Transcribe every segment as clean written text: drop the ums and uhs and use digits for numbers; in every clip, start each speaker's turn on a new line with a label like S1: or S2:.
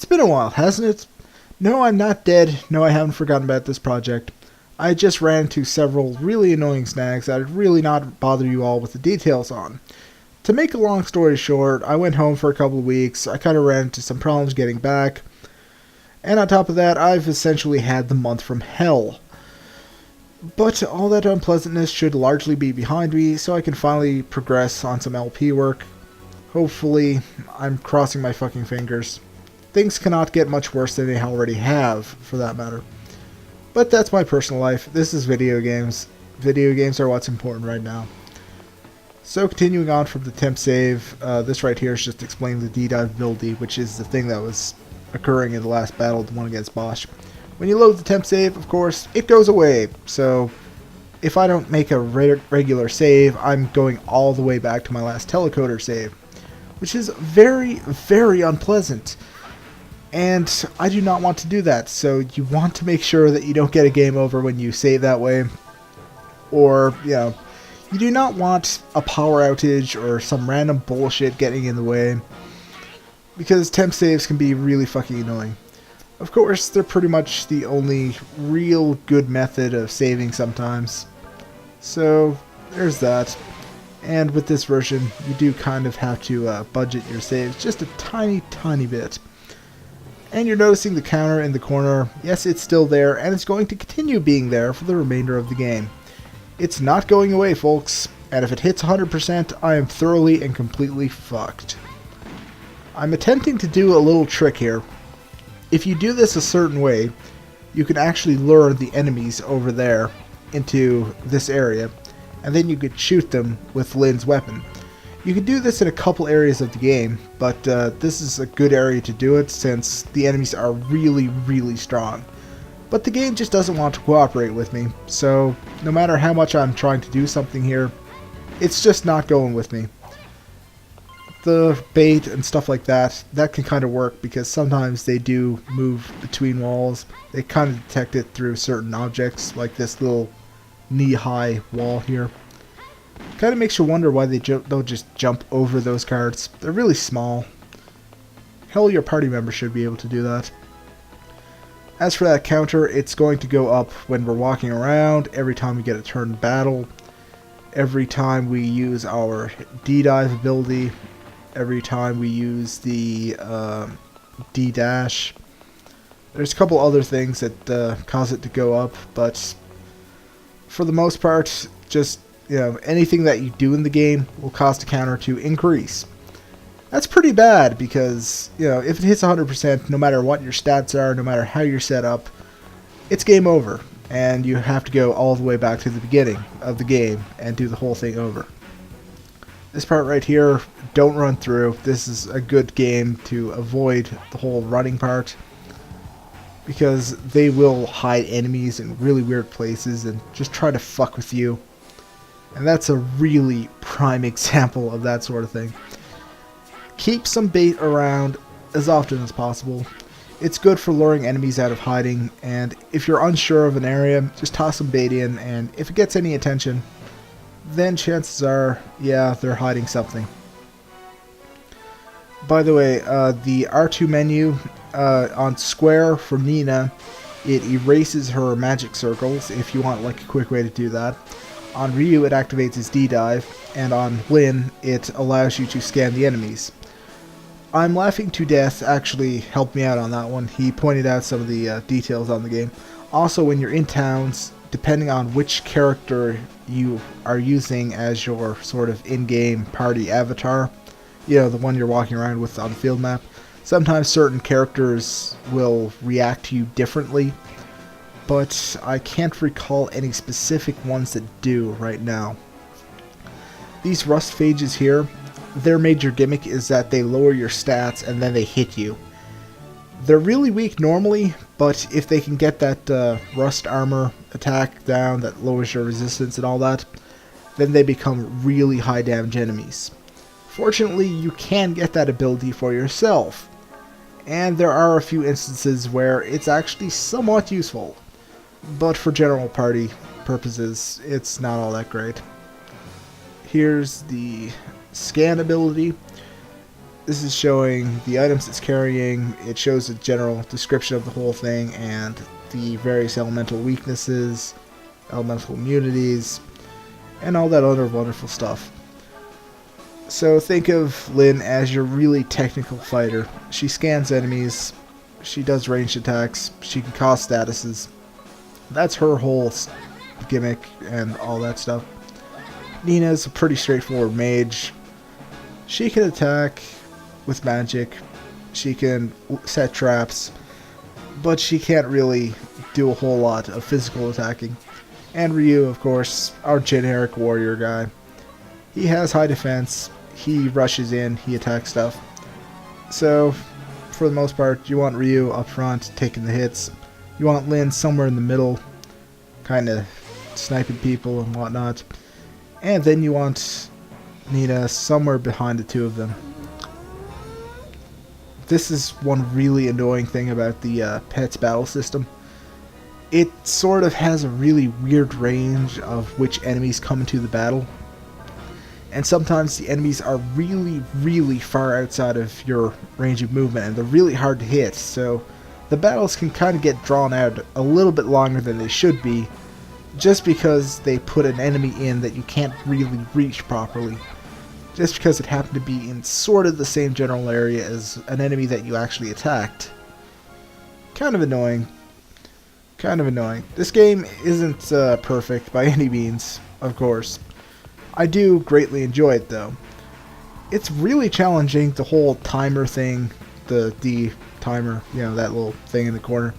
S1: It's been a while, hasn't it? No, I'm not dead. No, I haven't forgotten about this project. I just ran into several really annoying snags that I'd really not bother you all with the details on. To make a long story short, I went home for a couple of weeks. I kind of ran into some problems getting back. And on top of that, I've essentially had the month from hell. But all that unpleasantness should largely be behind me, so I can finally progress on some LP work. Hopefully, I'm crossing my fucking fingers. Things cannot get much worse than they already have, for that matter. But that's my personal life. This is video games. Video games are what's important right now. So continuing on from the temp save, this right here is just explaining the D-dive ability, which is the thing that was occurring in the last battle, the one against Bosch. When you load the temp save, of course, it goes away. So if I don't make a regular save, I'm going all the way back to my last telecoder save, which is very, very unpleasant. And I do not want to do that, so you want to make sure that you don't get a game over when you save that way. Or, you do not want a power outage or some random bullshit getting in the way, because temp saves can be really fucking annoying. Of course, they're pretty much the only real good method of saving sometimes. So, there's that. And with this version, you do kind of have to budget your saves just a tiny, tiny bit. And you're noticing the counter in the corner. Yes, it's still there, and it's going to continue being there for the remainder of the game. It's not going away, folks, and if it hits 100%, I am thoroughly and completely fucked. I'm attempting to do a little trick here. If you do this a certain way, you can actually lure the enemies over there into this area, and then you could shoot them with Lynn's weapon. You can do this in a couple areas of the game, but this is a good area to do it since the enemies are really, really strong. But the game just doesn't want to cooperate with me, so no matter how much I'm trying to do something here, it's just not going with me. The bait and stuff like that can kind of work because sometimes they do move between walls. They kind of detect it through certain objects, like this little knee-high wall here. Kind of makes you wonder why they'll just jump over those cards. They're really small. Hell, your party member should be able to do that. As for that counter, it's going to go up when we're walking around, every time we get a turn in battle, every time we use our D-dive ability, every time we use the D-dash. There's a couple other things that cause it to go up, but for the most part, just anything that you do in the game will cause the counter to increase. That's pretty bad because, if it hits 100%, no matter what your stats are, no matter how you're set up, it's game over. And you have to go all the way back to the beginning of the game and do the whole thing over. This part right here, don't run through. This is a good game to avoid the whole running part, because they will hide enemies in really weird places and just try to fuck with you. And that's a really prime example of that sort of thing. Keep some bait around as often as possible. It's good for luring enemies out of hiding, and if you're unsure of an area, just toss some bait in, and if it gets any attention, then chances are, yeah, they're hiding something. By the way, the R2 menu on square for Nina, it erases her magic circles if you want like a quick way to do that. On Ryu, it activates his D-dive, and on Lyn, it allows you to scan the enemies. I'm laughing to death actually helped me out on that one. He pointed out some of the details on the game. Also, when you're in towns, depending on which character you are using as your sort of in-game party avatar, the one you're walking around with on the field map, sometimes certain characters will react to you differently, but I can't recall any specific ones that do right now. These rust phages here, their major gimmick is that they lower your stats and then they hit you. They're really weak normally, but if they can get that rust armor attack down that lowers your resistance and all that, then they become really high damage enemies. Fortunately, you can get that ability for yourself, and there are a few instances where it's actually somewhat useful, but for general party purposes, it's not all that great. Here's the scan ability. This is showing the items it's carrying. It shows a general description of the whole thing and the various elemental weaknesses, elemental immunities, and all that other wonderful stuff. So think of Lyn as your really technical fighter. She scans enemies, she does ranged attacks, she can cause statuses. That's her whole gimmick and all that stuff. Nina's a pretty straightforward mage. She can attack with magic, she can set traps, but she can't really do a whole lot of physical attacking. And Ryu, of course, our generic warrior guy. He has high defense, he rushes in, he attacks stuff. So, for the most part, you want Ryu up front, taking the hits. You want Lyn somewhere in the middle, kind of sniping people and whatnot. And then you want Nina somewhere behind the two of them. This is one really annoying thing about the Pet's battle system. It sort of has a really weird range of which enemies come into the battle. And sometimes the enemies are really, really far outside of your range of movement, and they're really hard to hit, so the battles can kind of get drawn out a little bit longer than they should be, just because they put an enemy in that you can't really reach properly. Just because it happened to be in sort of the same general area as an enemy that you actually attacked. Kind of annoying. Kind of annoying. This game isn't perfect by any means, of course. I do greatly enjoy it though. It's really challenging, the whole timer thing, the D timer, you know, that little thing in the corner.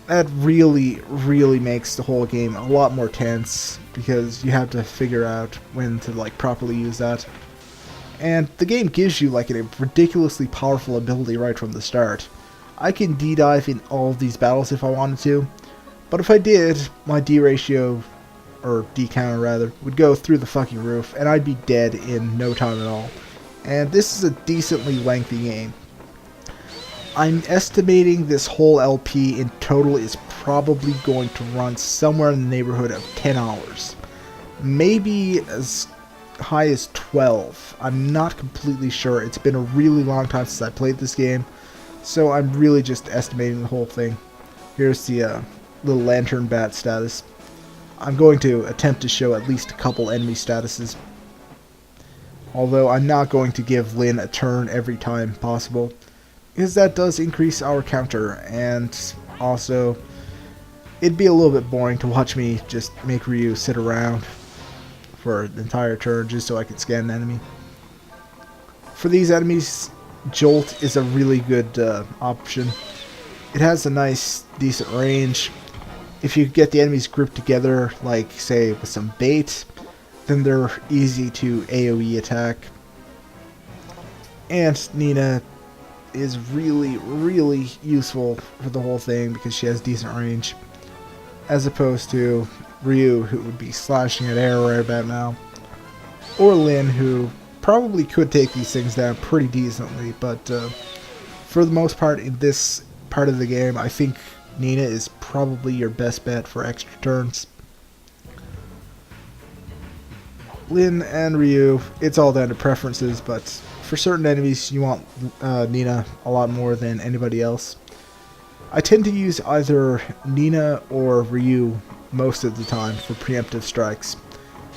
S1: That really, really makes the whole game a lot more tense, because you have to figure out when to like properly use that. And the game gives you like a ridiculously powerful ability right from the start. I can D-dive in all of these battles if I wanted to, but if I did, my D ratio, or D counter rather, would go through the fucking roof, and I'd be dead in no time at all. And this is a decently lengthy game. I'm estimating this whole LP in total is probably going to run somewhere in the neighborhood of 10 hours. Maybe as high as 12. I'm not completely sure. It's been a really long time since I played this game, so I'm really just estimating the whole thing. Here's the little lantern bat status. I'm going to attempt to show at least a couple enemy statuses, although I'm not going to give Lyn a turn every time possible, because that does increase our counter, and also it'd be a little bit boring to watch me just make Ryu sit around for an entire turn just so I could scan an enemy. For these enemies, Jolt is a really good option. It has a nice, decent range. If you get the enemies grouped together, like say with some bait, then they're easy to AoE attack. And Nina is really, really useful for the whole thing because she has decent range, as opposed to Ryu, who would be slashing at air right about now, or Lyn, who probably could take these things down pretty decently, but for the most part in this part of the game, I think Nina is probably your best bet for extra turns. Lyn and Ryu, it's all down to preferences, but for certain enemies you want Nina a lot more than anybody else. I tend to use either Nina or Ryu most of the time for preemptive strikes.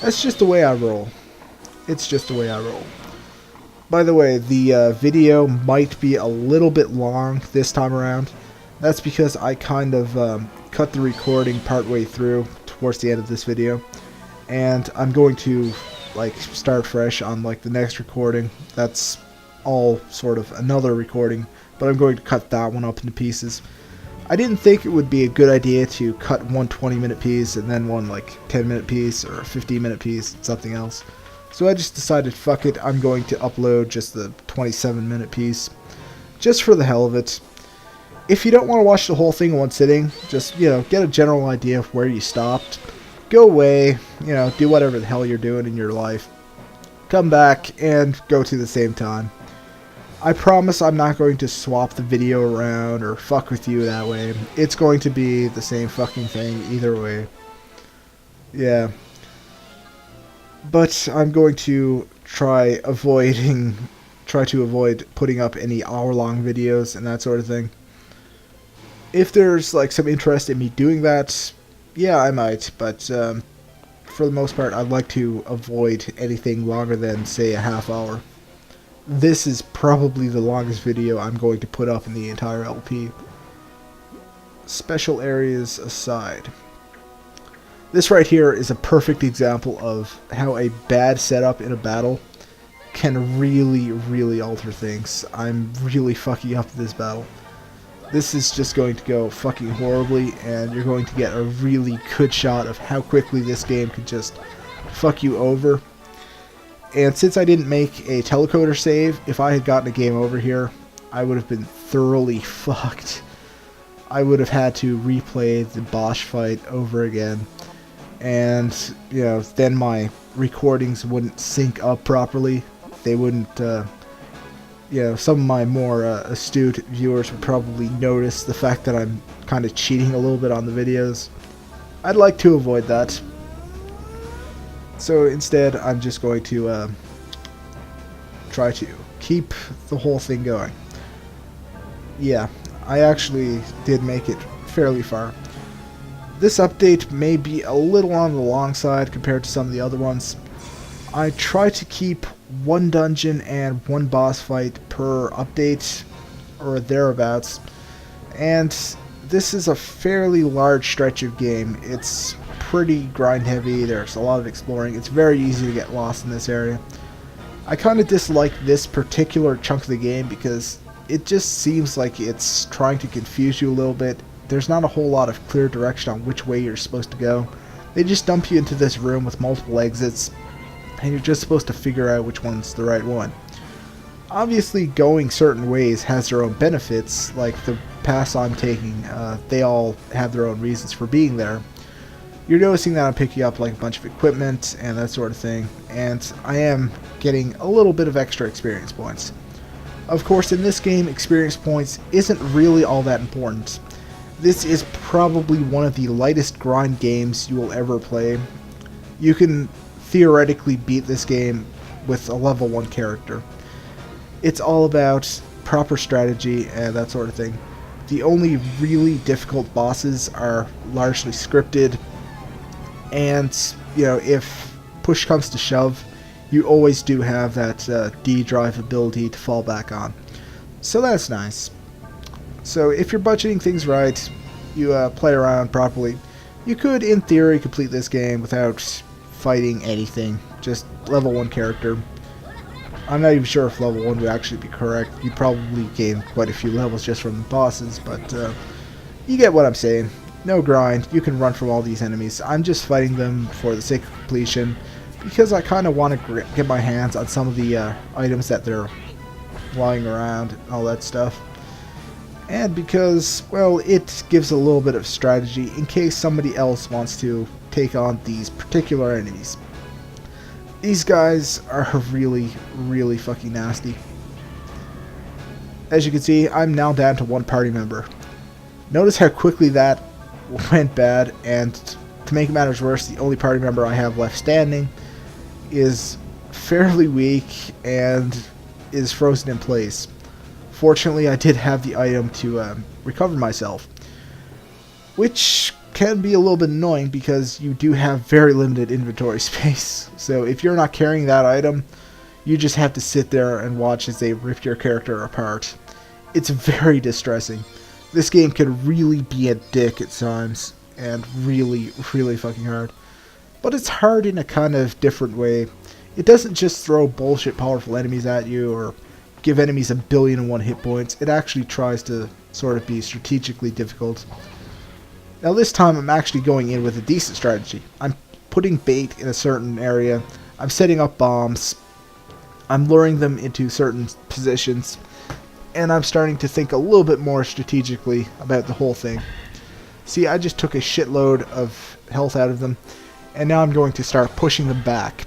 S1: That's just the way I roll. It's just the way I roll. By the way, the video might be a little bit long this time around. That's because I kind of cut the recording partway through towards the end of this video, and I'm going to like start fresh on like the next recording. That's all sort of another recording, but I'm going to cut that one up into pieces. I didn't think it would be a good idea to cut one 20-minute piece and then one like 10-minute piece or a 15-minute piece and something else. So I just decided, fuck it, I'm going to upload just the 27-minute piece, just for the hell of it. If you don't want to watch the whole thing in one sitting, just, you know, get a general idea of where you stopped. Go away, you know, do whatever the hell you're doing in your life. Come back and go to the same time. I promise I'm not going to swap the video around or fuck with you that way. It's going to be the same fucking thing either way. Yeah. But I'm going to try avoiding try to avoid putting up any hour-long videos and that sort of thing. If there's like some interest in me doing that, yeah, I might, but for the most part, I'd like to avoid anything longer than, say, a half hour. This is probably the longest video I'm going to put up in the entire LP. Special areas aside. This right here is a perfect example of how a bad setup in a battle can really, really alter things. I'm really fucking up this battle. This is just going to go fucking horribly, and you're going to get a really good shot of how quickly this game could just fuck you over. And since I didn't make a telecoder save, if I had gotten a game over here, I would have been thoroughly fucked. I would have had to replay the boss fight over again. And, you know, then my recordings wouldn't sync up properly. They wouldn't, you know, some of my more astute viewers would probably notice the fact that I'm kind of cheating a little bit on the videos. I'd like to avoid that. So instead, I'm just going to try to keep the whole thing going. Yeah, I actually did make it fairly far. This update may be a little on the long side compared to some of the other ones. I try to keep one dungeon and one boss fight per update, or thereabouts, and this is a fairly large stretch of game. It's pretty grind heavy, there's a lot of exploring, it's very easy to get lost in this area. I kind of dislike this particular chunk of the game because it just seems like it's trying to confuse you a little bit. There's not a whole lot of clear direction on which way you're supposed to go. They just dump you into this room with multiple exits, and you're just supposed to figure out which one's the right one. Obviously, going certain ways has their own benefits, like the paths I'm taking. They all have their own reasons for being there. You're noticing that I'm picking up like a bunch of equipment and that sort of thing, and I am getting a little bit of extra experience points. Of course, in this game, experience points isn't really all that important. This is probably one of the lightest grind games you will ever play. You can theoretically beat this game with a level 1 character. It's all about proper strategy and that sort of thing. The only really difficult bosses are largely scripted, and, you know, if push comes to shove, you always do have that D-drive ability to fall back on. So that's nice. So if you're budgeting things right, you play around properly, you could, in theory, complete this game without fighting anything. Just level 1 character. I'm not even sure if level 1 would actually be correct. You'd probably gain quite a few levels just from the bosses, but you get what I'm saying. No grind, you can run from all these enemies. I'm just fighting them for the sake of completion, because I kind of want to get my hands on some of the items that they're lying around and all that stuff. And because, well, it gives a little bit of strategy in case somebody else wants to take on these particular enemies. These guys are really, really fucking nasty. As you can see, I'm now down to 1 party member. Notice how quickly that went bad, and to make matters worse, the only party member I have left standing is fairly weak and is frozen in place. Fortunately, I did have the item to recover myself, which can be a little bit annoying because you do have very limited inventory space. So if you're not carrying that item, you just have to sit there and watch as they rip your character apart. It's very distressing. This game can really be a dick at times, and really, really fucking hard. But it's hard in a kind of different way. It doesn't just throw bullshit powerful enemies at you, or give enemies 1,000,000,001 hit points. It actually tries to sort of be strategically difficult. Now this time I'm actually going in with a decent strategy. I'm putting bait in a certain area, I'm setting up bombs, I'm luring them into certain positions, and I'm starting to think a little bit more strategically about the whole thing. See, I just took a shitload of health out of them, and now I'm going to start pushing them back.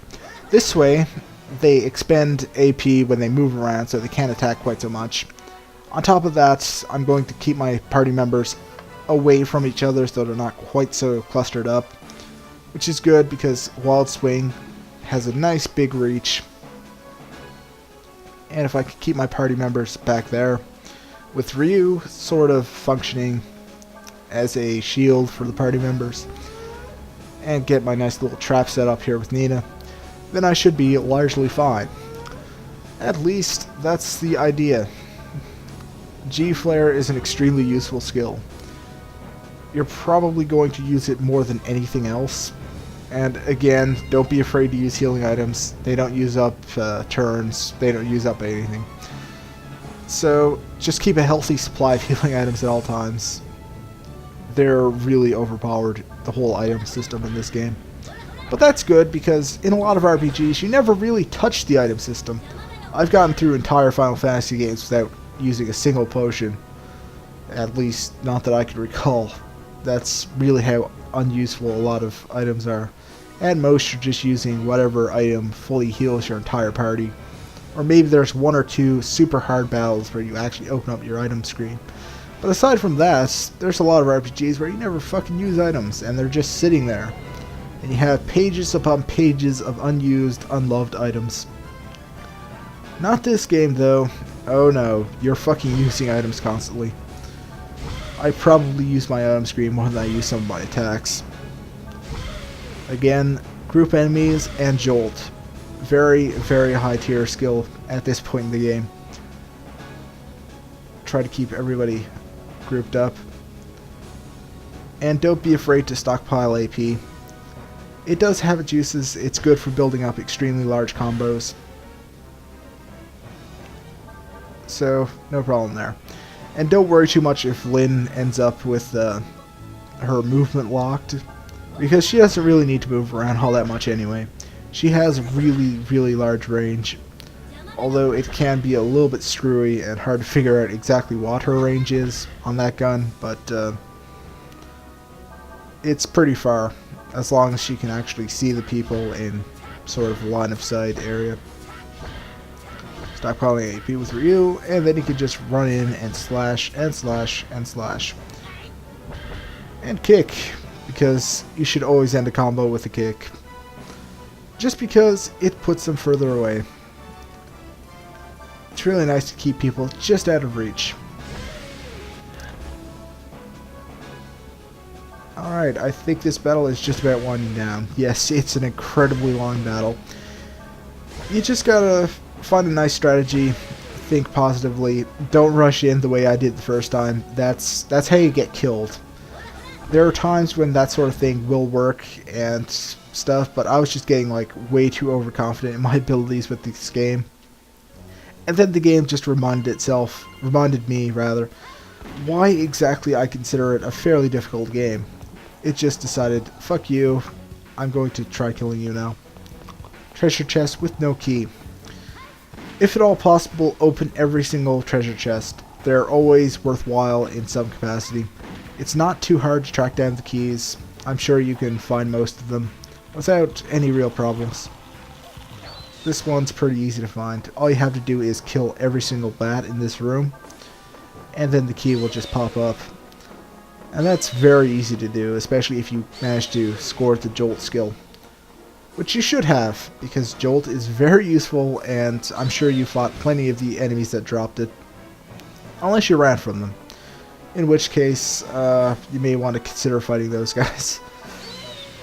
S1: This way, they expend AP when they move around, so they can't attack quite so much. On top of that, I'm going to keep my party members away from each other so they're not quite so clustered up, which is good because Wild Swing has a nice big reach. And if I could keep my party members back there, with Ryu sort of functioning as a shield for the party members, and get my nice little trap set up here with Nina, then I should be largely fine. At least, that's the idea. G-Flare is an extremely useful skill. You're probably going to use it more than anything else. And again, don't be afraid to use healing items. They don't use up turns. They don't use up anything. So, just keep a healthy supply of healing items at all times. They're really overpowered, the whole item system in this game. But that's good, because in a lot of RPGs, you never really touch the item system. I've gotten through entire Final Fantasy games without using a single potion. At least, not that I can recall. That's really how unuseful a lot of items are. At most, you're just using whatever item fully heals your entire party. Or maybe there's one or two super hard battles where you actually open up your item screen. But aside from that, there's a lot of RPGs where you never fucking use items, and they're just sitting there. And you have pages upon pages of unused, unloved items. Not this game, though. Oh no, you're fucking using items constantly. I probably use my item screen more than I use some of my attacks. Again, group enemies and Jolt. Very, very high tier skill at this point in the game. Try to keep everybody grouped up. And don't be afraid to stockpile AP. It does have its uses. It's good for building up extremely large combos. So, no problem there. And don't worry too much if Lynn ends up with her movement locked, because she doesn't really need to move around all that much anyway. She has really, really large range, although it can be a little bit screwy and hard to figure out exactly what her range is on that gun, but it's pretty far, as long as she can actually see the people in sort of line of sight area. Stockpiling AP with Ryu, and then you can just run in and slash and slash and slash. And kick, because you should always end a combo with a kick. Just because it puts them further away. It's really nice to keep people just out of reach. Alright, I think this battle is just about winding down. Yes, it's an incredibly long battle. You just gotta find a nice strategy, think positively, don't rush in the way I did the first time. That's how you get killed. There are times when that sort of thing will work and stuff, but I was just getting like way too overconfident in my abilities with this game. And then the game just reminded me why exactly I consider it a fairly difficult game. It just decided, fuck you, I'm going to try killing you now. Treasure chest with no key. If at all possible, open every single treasure chest. They're always worthwhile in some capacity. It's not too hard to track down the keys. I'm sure you can find most of them without any real problems. This one's pretty easy to find. All you have to do is kill every single bat in this room, and then the key will just pop up. And that's very easy to do, especially if you manage to score the Jolt skill. Which you should have, because Jolt is very useful, and I'm sure you fought plenty of the enemies that dropped it. Unless you ran from them. In which case, you may want to consider fighting those guys.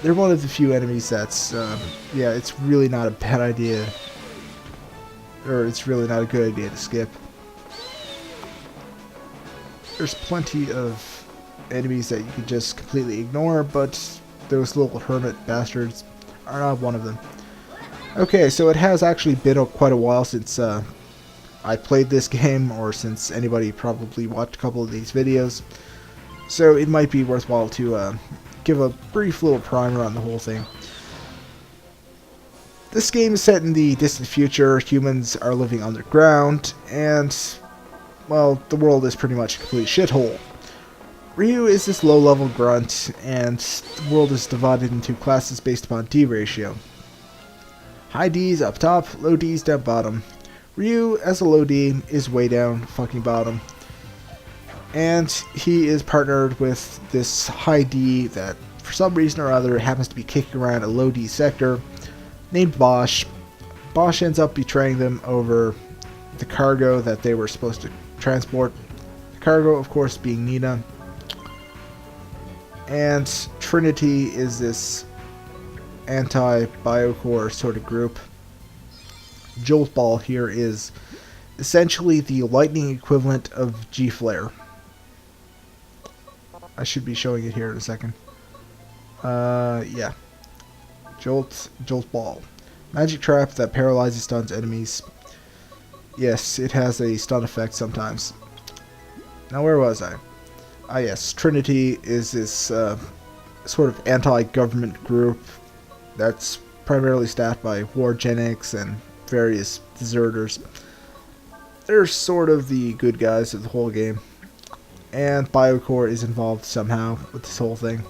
S1: They're one of the few enemies that's, yeah, it's really not a bad idea. Or it's really not a good idea to skip. There's plenty of enemies that you can just completely ignore, but those little hermit bastards are not one of them. Okay, so it has actually been quite a while since I played this game, or since anybody probably watched a couple of these videos. So it might be worthwhile to give a brief little primer on the whole thing. This game is set in the distant future. Humans are living underground, and, well, the world is pretty much a complete shithole. Ryu is this low-level grunt, and the world is divided into classes based upon D ratio. High D's up top, low D's down bottom. Ryu, as a low D, is way down fucking bottom. And he is partnered with this high D that, for some reason or other, happens to be kicking around a low D sector, named Bosch. Bosch ends up betraying them over the cargo that they were supposed to transport. The cargo, of course, being Nina. And Trinity is this anti-Biocore sort of group. Jolt Ball here is essentially the lightning equivalent of G-Flare. I should be showing it here in a second. Yeah. Jolt Ball. Magic trap that paralyzes, stuns enemies. Yes, it has a stun effect sometimes. Now where was I? Ah yes, Trinity is this sort of anti-government group that's primarily staffed by wargenics and various deserters. They're sort of the good guys of the whole game. And Biocore is involved somehow with this whole thing.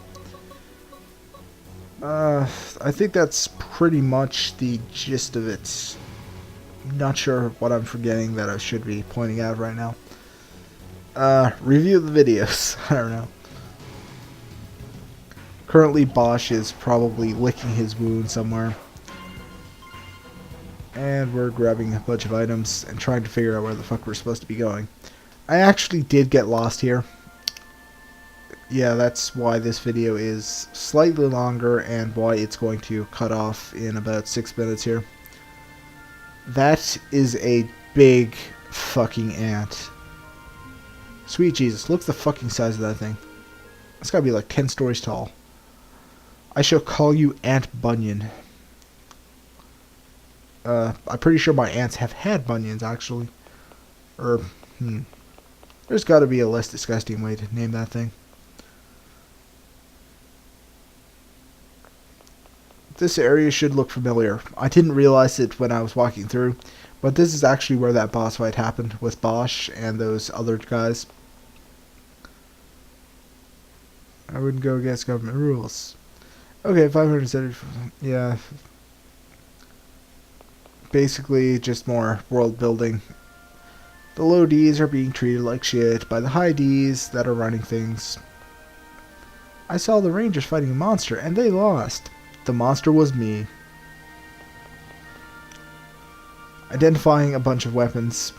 S1: I think that's pretty much the gist of it. Not sure what I'm forgetting that I should be pointing out right now. Review the videos. I don't know. Currently, Bosch is probably licking his wound somewhere. And we're grabbing a bunch of items and trying to figure out where the fuck we're supposed to be going. I actually did get lost here. Yeah, that's why this video is slightly longer and why it's going to cut off in about 6 minutes here. That is a big fucking ant. Sweet Jesus, look at the fucking size of that thing. It's gotta be like 10 stories tall. I shall call you Ant Bunyan. I'm pretty sure my ants have had bunions, actually. There's gotta be a less disgusting way to name that thing. This area should look familiar. I didn't realize it when I was walking through, but this is actually where that boss fight happened with Bosch and those other guys. I wouldn't go against government rules. Okay, 570. Yeah. Basically, just more world building. The low Ds are being treated like shit by the high Ds that are running things. I saw the Rangers fighting a monster, and they lost. The monster was me. Identifying a bunch of weapons.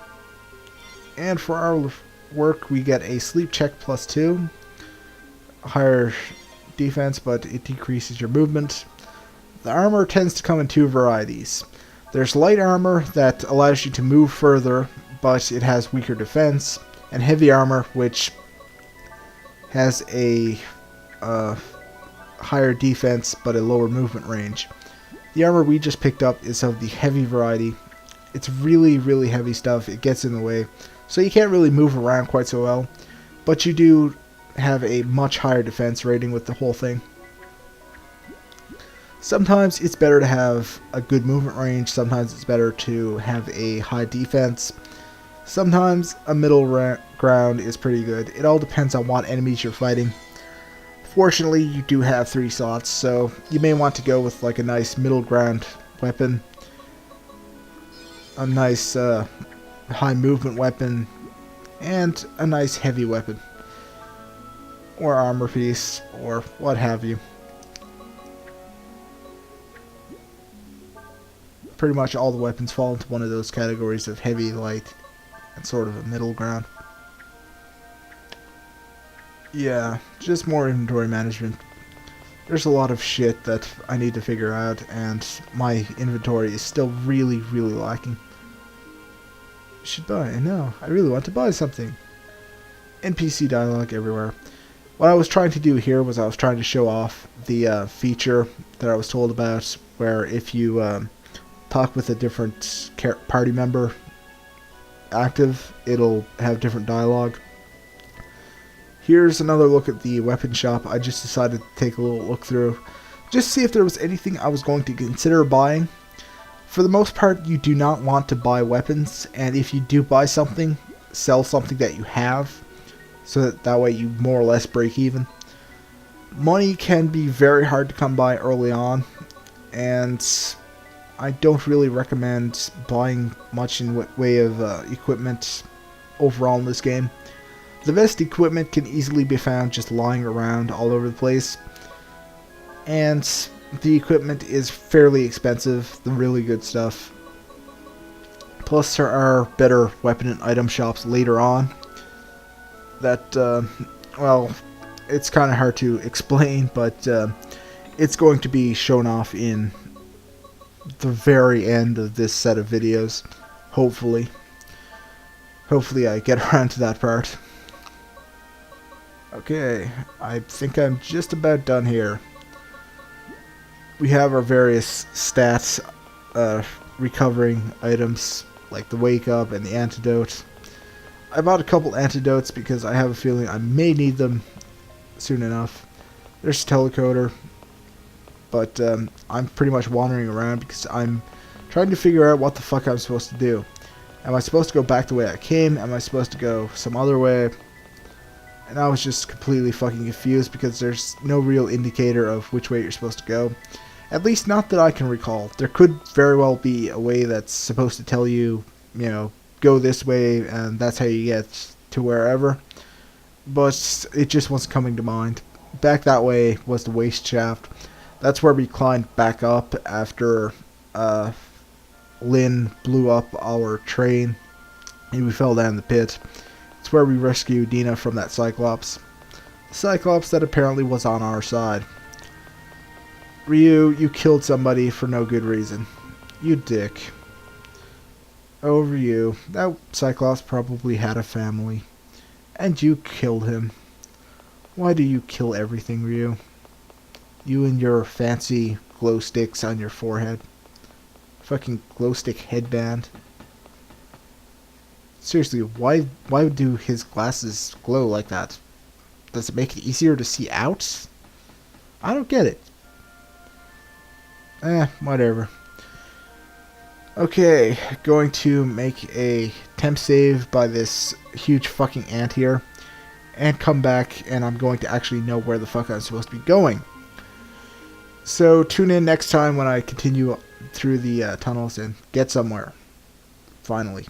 S1: And for our work, we get a sleep check +2. Higher defense, but it decreases your movement. The armor tends to come in 2 varieties. There's light armor that allows you to move further, but it has weaker defense. And heavy armor, which has a higher defense, but a lower movement range. The armor we just picked up is of the heavy variety. It's really, really heavy stuff. It gets in the way. So you can't really move around quite so well. But you do have a much higher defense rating with the whole thing. Sometimes it's better to have a good movement range. Sometimes it's better to have a high defense. Sometimes a middle ground is pretty good. It all depends on what enemies you're fighting. Fortunately, you do have 3 slots, so you may want to go with like a nice middle ground weapon. A nice high movement weapon. And a nice heavy weapon. Or armor piece, or what have you. Pretty much all the weapons fall into one of those categories of heavy, light, and sort of a middle ground. Yeah, just more inventory management. There's a lot of shit that I need to figure out, and my inventory is still really, really lacking. Should buy. No, I really want to buy something. NPC dialogue everywhere. What I was trying to do here was I was trying to show off the feature that I was told about, where if you talk with a different party member active, it'll have different dialogue. Here's another look at the weapon shop. I just decided to take a little look through, just to see if there was anything I was going to consider buying. For the most part, you do not want to buy weapons, and if you do buy something, sell something that you have, so that way you more or less break even. Money can be very hard to come by early on, and I don't really recommend buying much in way of equipment overall in this game. The best equipment can easily be found just lying around all over the place, and the equipment is fairly expensive, the really good stuff. Plus, there are better weapon and item shops later on that, well, it's kind of hard to explain, but it's going to be shown off in the very end of this set of videos, hopefully. Hopefully I get around to that part. Okay, I think I'm just about done here. We have our various stats, recovering items, like the wake up and the antidote. I bought a couple antidotes because I have a feeling I may need them soon enough. There's telecoder, but I'm pretty much wandering around because I'm trying to figure out what the fuck I'm supposed to do. Am I supposed to go back the way I came? Am I supposed to go some other way? And I was just completely fucking confused because there's no real indicator of which way you're supposed to go. At least not that I can recall. There could very well be a way that's supposed to tell you, you know, go this way and that's how you get to wherever. But it just wasn't coming to mind. Back that way was the waste shaft. That's where we climbed back up after Lynn blew up our train and we fell down the pit. It's where we rescued Dina from that Cyclops. The Cyclops that apparently was on our side. Ryu, you killed somebody for no good reason. You dick. Oh, Ryu, that Cyclops probably had a family. And you killed him. Why do you kill everything, Ryu? You and your fancy glow sticks on your forehead. Fucking glow stick headband. Seriously, why do his glasses glow like that? Does it make it easier to see out? I don't get it. Whatever. Okay, going to make a temp save by this huge fucking ant here. And come back, and I'm going to actually know where the fuck I'm supposed to be going. So tune in next time when I continue through the tunnels and get somewhere. Finally.